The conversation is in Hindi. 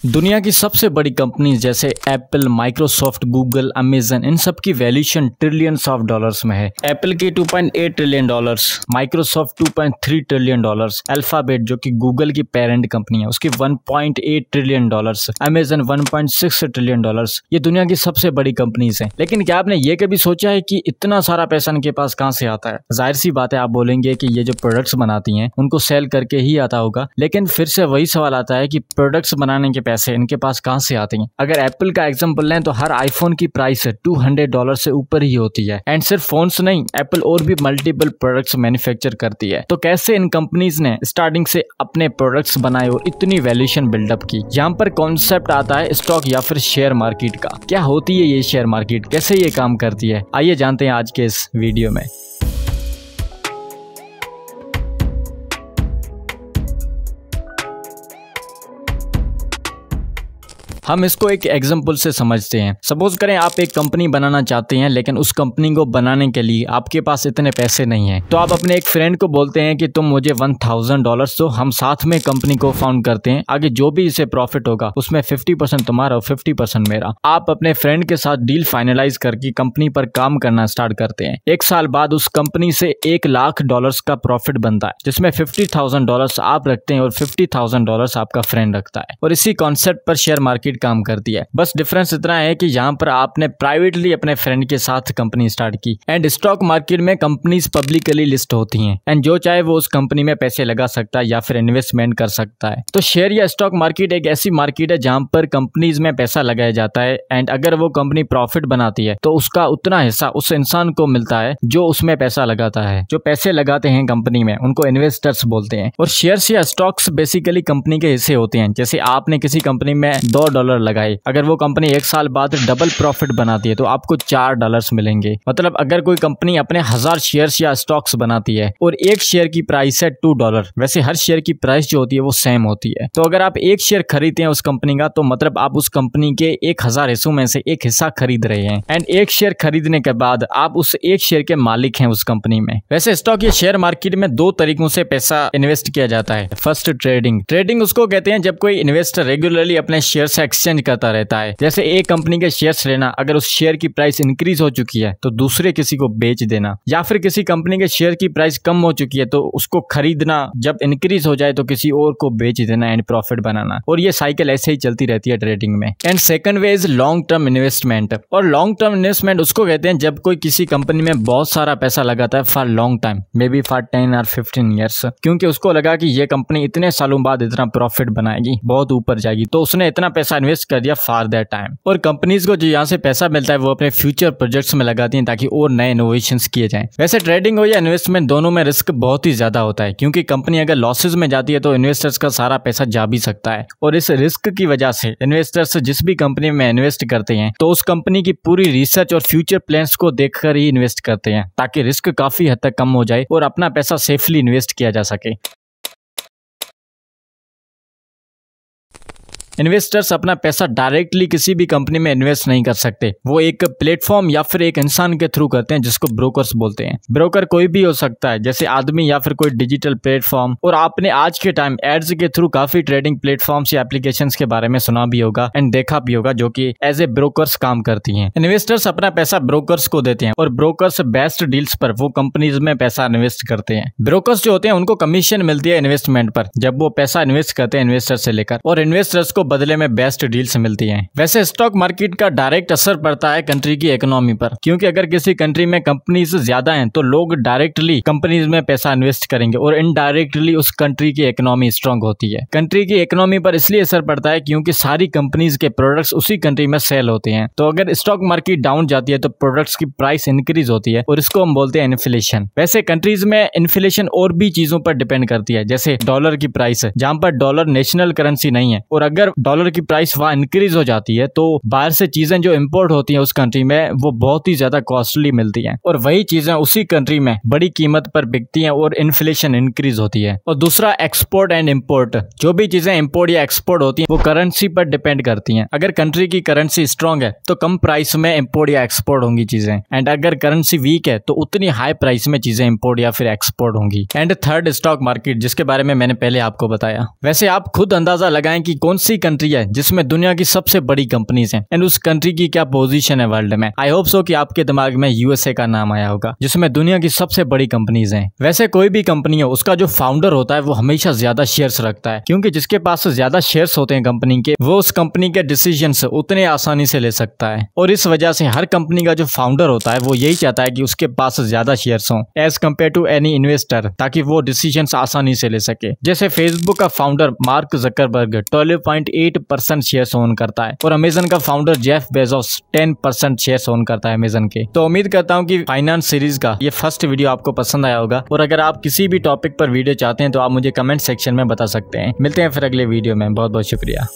दुनिया की सबसे बड़ी कंपनी जैसे एप्पल, माइक्रोसॉफ्ट, गूगल, अमेजन, इन सब की वैल्यूएशन ट्रिलियंस ऑफ डॉलर्स में है। एप्पल की 2.8 trillion dollars, Microsoft 2.3 trillion dollars, alphabet जो कि गूगल की पेरेंट कंपनी है उसकी 1.8 trillion dollars, Amazon 1.6 trillion dollars. ये दुनिया की सबसे बड़ी कंपनीज हैं। लेकिन क्या आपने ये कभी सोचा है कि इतना सारा पैसा इनके पास कहाँ से आता है? जाहिर सी बात है, आप बोलेंगे कि ये जो प्रोडक्ट्स बनाती हैं उनको सेल करके ही आता होगा, लेकिन फिर से वही सवाल आता है कि प्रोडक्ट्स बनाने के पैसे इनके पास कहां से आते हैं। अगर एप्पल का एग्जांपल लें तो हर आईफोन की प्राइस $200 से ऊपर ही होती है। एंड सिर्फ फोन्स नहीं, एप्पल और भी मल्टीपल प्रोडक्ट्स मैन्युफैक्चर करती है। तो कैसे इन कंपनीज ने स्टार्टिंग से अपने प्रोडक्ट्स बनाए और इतनी वैल्यूएशन बिल्डअप की? यहाँ पर कॉन्सेप्ट आता है स्टॉक या फिर शेयर मार्केट का। क्या होती है ये शेयर मार्केट, कैसे ये काम करती है, आइए जानते हैं आज के इस वीडियो में। हम इसको एक एग्जांपल से समझते हैं। सपोज करें आप एक कंपनी बनाना चाहते हैं, लेकिन उस कंपनी को बनाने के लिए आपके पास इतने पैसे नहीं हैं। तो आप अपने एक फ्रेंड को बोलते हैं कि तुम मुझे $1000 दो, हम साथ में कंपनी को फाउंड करते हैं। आगे जो भी इसे प्रॉफिट होगा उसमें 50% तुम्हारा और 50% मेरा। आप अपने फ्रेंड के साथ डील फाइनलाइज करके कंपनी पर काम करना स्टार्ट करते हैं। एक साल बाद उस कंपनी से $1 लाख का प्रॉफिट बनता है, जिसमें $50,000 आप रखते हैं और $50,000 आपका फ्रेंड रखता है। और इसी कॉन्सेप्ट पर शेयर मार्केट काम करती है। बस डिफरेंस इतना है कि यहाँ पर आपने प्राइवेटली अपने फ्रेंड के साथ कंपनी स्टार्ट की। एंड स्टॉक मार्केट में कंपनीज पब्लिकली लिस्ट होती हैं, एंड जो चाहे वो उस कंपनी में पैसे लगा सकता है या फिर इन्वेस्टमेंट कर सकता है। तो शेयर या स्टॉक मार्केट एक ऐसी मार्केट है जहाँ पर कंपनीज में पैसा लगाया जाता है, एंड अगर वो कंपनी प्रॉफिट बनाती है तो उसका उतना हिस्सा उस इंसान को मिलता है जो उसमें पैसा लगाता है। जो पैसे लगाते हैं कंपनी में उनको इन्वेस्टर्स बोलते हैं। और शेयर्स या स्टॉक्स बेसिकली कंपनी के हिस्से होते हैं। जैसे आपने किसी कंपनी में $2 लगाए, अगर वो कंपनी एक साल बाद डबल प्रॉफिट बनाती है तो आपको $4 मिलेंगे। मतलब अगर कोई कंपनी अपने 1000 शेयर्स या स्टॉक्स बनाती है और एक शेयर की प्राइस है $2, वैसे हर शेयर की प्राइस जो होती है वो सेम होती है। तो अगर आप एक शेयर खरीदते हैं उस कंपनी का, तो मतलब आप उस कंपनी के 1000 हिस्सों में से एक हिस्सा खरीद रहे हैं। एंड एक शेयर खरीदने के बाद आप उस एक शेयर के मालिक हैं उस कंपनी में। वैसे स्टॉक या शेयर मार्केट में दो तरीकों से पैसा इन्वेस्ट किया जाता है। First, trading. ट्रेडिंग उसको कहते हैं जब कोई इन्वेस्टर रेगुलरली अपने शेयर से एक्सचेंज करता रहता है। जैसे एक कंपनी के शेयर्स लेना, अगर उस शेयर की प्राइस इंक्रीज हो चुकी है तो दूसरे किसी को बेच देना, या फिर किसी कंपनी के शेयर की प्राइस कम हो चुकी है तो उसको खरीदना, जब इंक्रीज हो जाए तो किसी और को बेच देना एंड प्रॉफिट बनाना। और ये साइकिल ऐसे ही चलती रहती है ट्रेडिंग में। And second way is long term investment. और लॉन्ग टर्म इन्वेस्टमेंट उसको कहते हैं जब कोई किसी कंपनी में बहुत सारा पैसा लगाता है for long time, may be for 10 और 15 ईयर्स, क्योंकि उसको लगा कि ये कंपनी इतने सालों बाद इतना प्रॉफिट बनाएगी, बहुत ऊपर जाएगी, तो उसने इतना पैसा इन्वेस्ट कर दिया फॉर दैट टाइम। और कंपनीज को जो यहाँ से पैसा मिलता है वो अपने फ्यूचर प्रोजेक्ट्स में लगाती हैं ताकि और नए इनोवेशंस किए जाएं। वैसे ट्रेडिंग हो या इन्वेस्टमेंट, दोनों में रिस्क बहुत ही ज्यादा होता है, क्योंकि कंपनी अगर लॉसेज में जाती है तो इन्वेस्टर्स का सारा पैसा जा भी सकता है। और इस रिस्क की वजह से इन्वेस्टर्स जिस भी कंपनी में इन्वेस्ट करते हैं तो उस कंपनी की पूरी रिसर्च और फ्यूचर प्लान्स को देखकर ही इन्वेस्ट करते हैं, ताकि रिस्क काफी हद तक कम हो जाए और अपना पैसा सेफली इन्वेस्ट किया जा सके। इन्वेस्टर्स अपना पैसा डायरेक्टली किसी भी कंपनी में इन्वेस्ट नहीं कर सकते, वो एक प्लेटफॉर्म या फिर एक इंसान के थ्रू करते हैं जिसको ब्रोकर्स बोलते हैं। ब्रोकर कोई भी हो सकता है, जैसे आदमी या फिर कोई डिजिटल प्लेटफॉर्म। और आपने आज के टाइम एड्स के थ्रू काफी ट्रेडिंग प्लेटफॉर्म्स या एप्लीकेशंस के बारे में सुना भी होगा एंड देखा भी होगा, जो कि एज ए ब्रोकर्स काम करती हैं। इन्वेस्टर्स अपना पैसा ब्रोकर्स को देते हैं और ब्रोकर्स बेस्ट डील्स पर वो कंपनीज में पैसा इन्वेस्ट करते हैं। ब्रोकर्स जो होते हैं उनको कमीशन मिलती है इन्वेस्टमेंट पर जब वो पैसा इन्वेस्ट करते हैं इन्वेस्टर से लेकर, और इन्वेस्टर्स को बदले में बेस्ट डील्स मिलती हैं। वैसे स्टॉक मार्केट का डायरेक्ट असर पड़ता है कंट्री की इकोनॉमी पर, क्योंकि अगर किसी कंट्री में कंपनीज ज्यादा हैं तो लोग डायरेक्टली कंपनीज में पैसा इन्वेस्ट करेंगे और इनडायरेक्टली उस कंट्री की इकोनॉमी स्ट्रांग होती है। कंट्री की इकोनॉमी पर इसलिए असर पड़ता है क्योंकि सारी कंपनीज के प्रोडक्ट्स उसी कंट्री में सेल होते हैं। तो अगर स्टॉक मार्केट डाउन जाती है तो प्रोडक्ट्स की प्राइस इंक्रीज होती है और इसको हम बोलते हैं इन्फ्लेशन। वैसे कंट्रीज में इन्फ्लेशन और भी चीजों पर डिपेंड करती है, जैसे डॉलर की प्राइस, जहां पर डॉलर नेशनल करेंसी नहीं है, और अगर डॉलर की प्राइस वहां इंक्रीज हो जाती है तो बाहर से चीजें जो इंपोर्ट होती हैं उस कंट्री में वो बहुत ही ज्यादा कॉस्टली मिलती हैं, और वही चीजें उसी कंट्री में बड़ी कीमत पर बिकती हैं और इन्फ्लेशन इंक्रीज होती है। और दूसरा, एक्सपोर्ट एंड इंपोर्ट। जो भी चीजें इंपोर्ट या एक्सपोर्ट होती हैं वो करेंसी पर डिपेंड करती हैं। अगर कंट्री की करेंसी स्ट्रांग है तो कम प्राइस में इंपोर्ट या एक्सपोर्ट होंगी चीजें, एंड अगर करेंसी वीक है तो उतनी हाई प्राइस में चीजें इंपोर्ट या फिर एक्सपोर्ट होंगी। एंड थर्ड, स्टॉक मार्केट, जिसके बारे में मैंने पहले आपको बताया। वैसे आप खुद अंदाजा लगाएं कि कौन सी कंट्री है जिसमें दुनिया की सबसे बड़ी कंपनीज हैं एंड उस कंट्री की क्या पोजीशन है वर्ल्ड में। आई होप सो कि आपके दिमाग में यूएसए का नाम आया होगा जिसमें दुनिया की सबसे बड़ी कंपनीज हैं। वैसे कोई भी कंपनी हो उसका जो फाउंडर होता है वो हमेशा ज्यादा शेयर्स रखता है, क्योंकि जिसके पास ज्यादा शेयर्स होते हैं कंपनी के, वो उस कंपनी के डिसीजंस उतने आसानी से ले सकता है। और इस वजह से हर कंपनी का जो फाउंडर होता है वो यही चाहता है कि उसके पास ज्यादा शेयर्स हों as compare to any investor, ताकि वो डिसीजंस आसानी से ले सके। जैसे फेसबुक का founder mark Zuckerberg 12.8% shares own करता है और अमेजन का founder Jeff Bezos 10% shares own करता है अमेजन के। तो उम्मीद करता हूँ कि फाइनेंस सीरीज का ये फर्स्ट वीडियो आपको पसंद आया होगा, और अगर आप किसी भी टॉपिक पर वीडियो चाहते हैं तो आप मुझे कमेंट सेक्शन में बता सकते हैं। मिलते हैं फिर अगले वीडियो में। बहुत बहुत शुक्रिया।